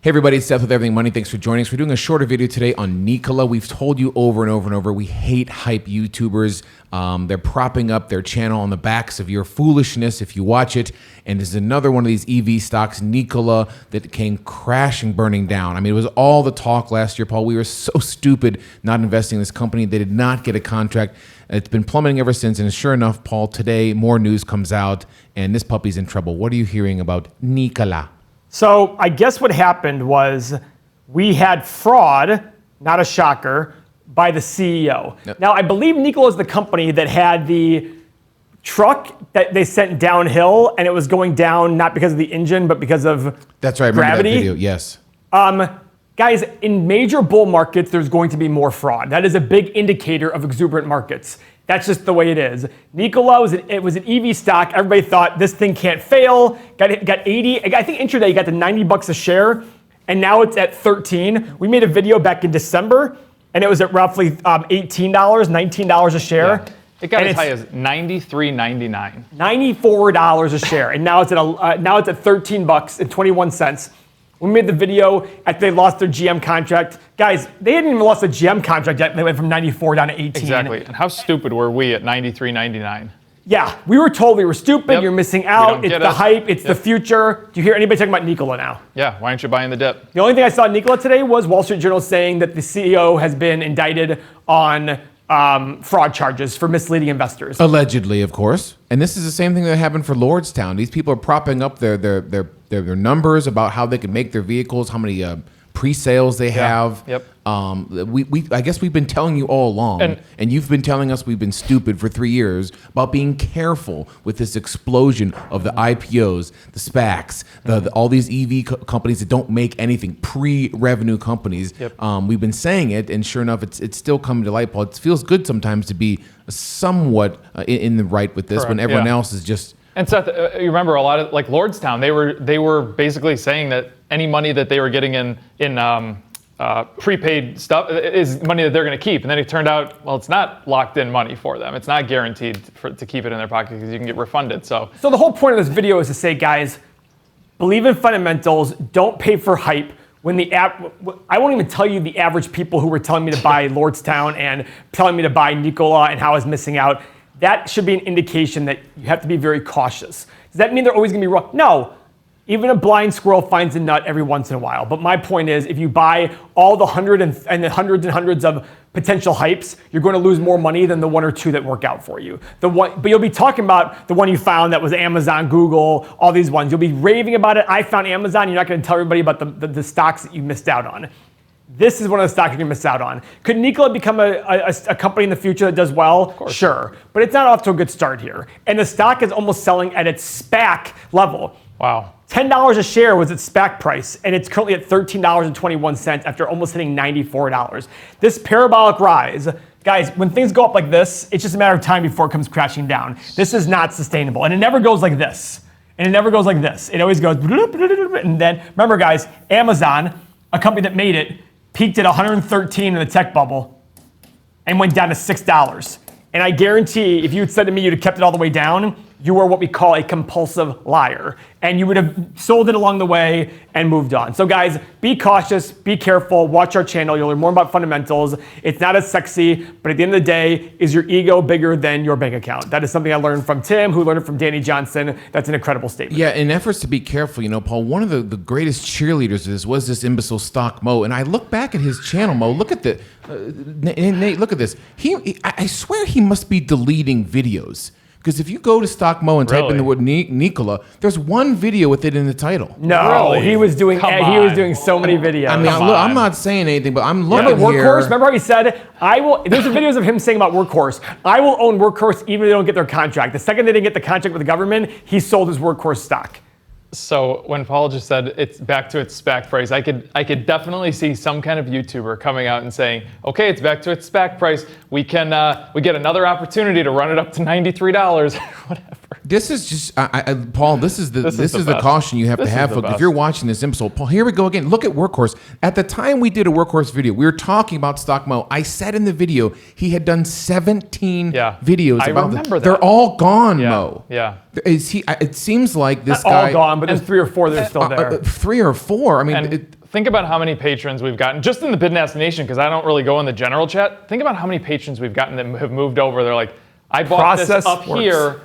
Hey everybody, it's Seth with Everything Money. Thanks for joining us. We're doing a shorter video today on Nikola. We've told you over and over and over, we hate hype YouTubers. They're propping up their channel on the backs of your foolishness if you watch it. And this is another one of these EV stocks, Nikola, that came crashing, burning down. I mean, it was all the talk last year, Paul. We were so stupid not investing in this company. They did not get a contract. It's been plummeting ever since. And sure enough, Paul, today more news comes out and this puppy's in trouble. What are you hearing about Nikola? So I guess what happened was we had fraud, not a shocker, by the CEO. Yep. Now, I believe Nikola is the company that had the truck that they sent downhill, and it was going down not because of the engine, but because of That's right, I remember that video, yes. Guys, in major bull markets, there's going to be more fraud. That is a big indicator of exuberant markets. That's just the way it is. Nikola was an EV stock. Everybody thought this thing can't fail. Got 80. I think intraday got to $90 a share, and now it's at 13. We made a video back in December, and it was at roughly $18, $19 a share. Yeah. It got as high as $93.99. $94 a share, and now it's at $13.21. We made the video after they lost their GM contract. Guys, they hadn't even lost a GM contract yet. They went from 94 down to 18. Exactly. And how stupid were we at $93.99? Yeah, we were told we were stupid. Yep. You're missing out. It's the hype. It's the future. Do you hear anybody talking about Nikola now? Yeah, why aren't you buying the dip? The only thing I saw in Nikola today was Wall Street Journal saying that the CEO has been indicted on fraud charges for misleading investors. Allegedly, of course. And this is the same thing that happened for Lordstown. These people are propping up their numbers about how they can make their vehicles, how many pre-sales they have. Yep. I guess we've been telling you all along, and you've been telling us we've been stupid for 3 years about being careful with this explosion of the IPOs, the SPACs, all these EV companies that don't make anything, pre-revenue companies. Yep. We've been saying it, and sure enough, it's still coming to light, Paul. It feels good sometimes to be somewhat in the right with this. Correct. When everyone else is just... And Seth, you remember a lot of, like Lordstown, they were basically saying that any money that they were getting in prepaid stuff is money that they're going to keep. And then it turned out, well, it's not locked in money for them. It's not guaranteed to keep it in their pocket because you can get refunded. So the whole point of this video is to say, guys, believe in fundamentals. Don't pay for hype. I won't even tell you the average people who were telling me to buy Lordstown and telling me to buy Nikola and how I was missing out. That should be an indication that you have to be very cautious. Does that mean they're always going to be wrong? No. Even a blind squirrel finds a nut every once in a while. But my point is, if you buy all the hundreds and hundreds of potential hypes, you're going to lose more money than the one or two that work out for you. But you'll be talking about the one you found that was Amazon, Google, all these ones. You'll be raving about it. I found Amazon. You're not going to tell everybody about the stocks that you missed out on. This is one of the stocks you're going to miss out on. Could Nikola become a company in the future that does well? Of course. Sure. But it's not off to a good start here. And the stock is almost selling at its SPAC level. Wow. $10 a share was its SPAC price, and it's currently at $13.21 after almost hitting $94. This parabolic rise, guys, when things go up like this, it's just a matter of time before it comes crashing down. This is not sustainable, and it never goes like this. And it never goes like this. It always goes, and then, remember guys, Amazon, a company that made it, peaked at 113 in the tech bubble and went down to $6. And I guarantee if you had said to me you'd have kept it all the way down, you were what we call a compulsive liar. And you would have sold it along the way and moved on. So guys, be cautious, be careful, watch our channel. You'll learn more about fundamentals. It's not as sexy, but at the end of the day, is your ego bigger than your bank account? That is something I learned from Tim, who learned it from Danny Johnson. That's an incredible statement. Yeah, in efforts to be careful, Paul, one of the greatest cheerleaders of this was this imbecile Stock Mo. And I look back at his channel, Mo, look at Nate, look at this. I swear he must be deleting videos. Because if you go to Stock Mo and type in the word Nikola, there's one video with it in the title. No, he was doing so many videos. I mean, I'm not saying anything, but I'm looking Workhorse, here. remember how he said, there's videos of him saying about Workhorse, I will own Workhorse even if they don't get their contract. The second they didn't get the contract with the government, he sold his Workhorse stock. So when Paul just said it's back to its SPAC price, I could definitely see some kind of YouTuber coming out and saying, okay, it's back to its SPAC price. We get another opportunity to run it up to $93 or whatever. This is just, Paul. This is the caution you have to have. Look, if you're watching this episode, Paul, here we go again. Look at Workhorse. At the time we did a Workhorse video, we were talking about Stock Mo. I said in the video he had done 17 videos. I remember that. They're all gone, Mo. Yeah. Is he? It seems like this Not guy. all gone, but there's 3 or 4 that are still there. 3 or 4. I mean, think about how many patrons we've gotten just in the Bid and Ask Nation, because I don't really go in the general chat. Think about how many patrons we've gotten that have moved over. They're like, I bought this up here.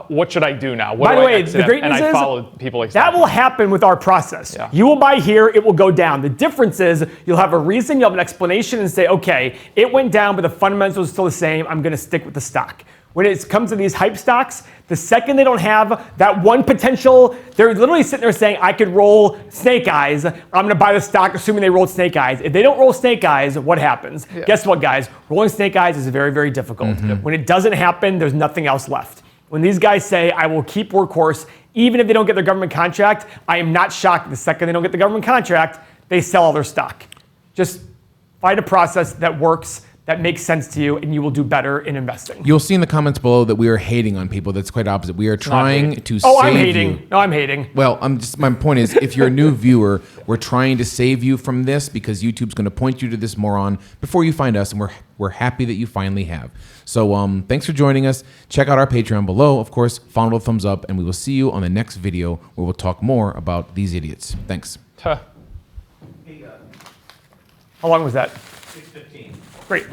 What should I do now? What By do the I way, exit the at? great And news I is followed people like that will happen with our process. Yeah. You will buy here, it will go down. The difference is you'll have a reason, you'll have an explanation and say, okay, it went down, but the fundamentals are still the same. I'm going to stick with the stock. When it comes to these hype stocks, the second they don't have that one potential, they're literally sitting there saying, I could roll snake eyes. I'm going to buy the stock assuming they rolled snake eyes. If they don't roll snake eyes, what happens? Yeah. Guess what, guys? Rolling snake eyes is very, very difficult. When it doesn't happen, there's nothing else left. When these guys say, I will keep Workhorse, even if they don't get their government contract, I am not shocked the second they don't get the government contract, they sell all their stock. Just find a process that works, that makes sense to you, and you will do better in investing. You'll see in the comments below that we are hating on people. That's quite opposite. We are trying to save you. Oh, I'm hating. No, I'm hating. Well, my point is, if you're a new viewer, we're trying to save you from this because YouTube's going to point you to this moron before you find us, and we're happy that you finally have. So thanks for joining us. Check out our Patreon below. Of course, follow the thumbs up, and we will see you on the next video where we'll talk more about these idiots. Thanks. How long was that? 6:15. Great.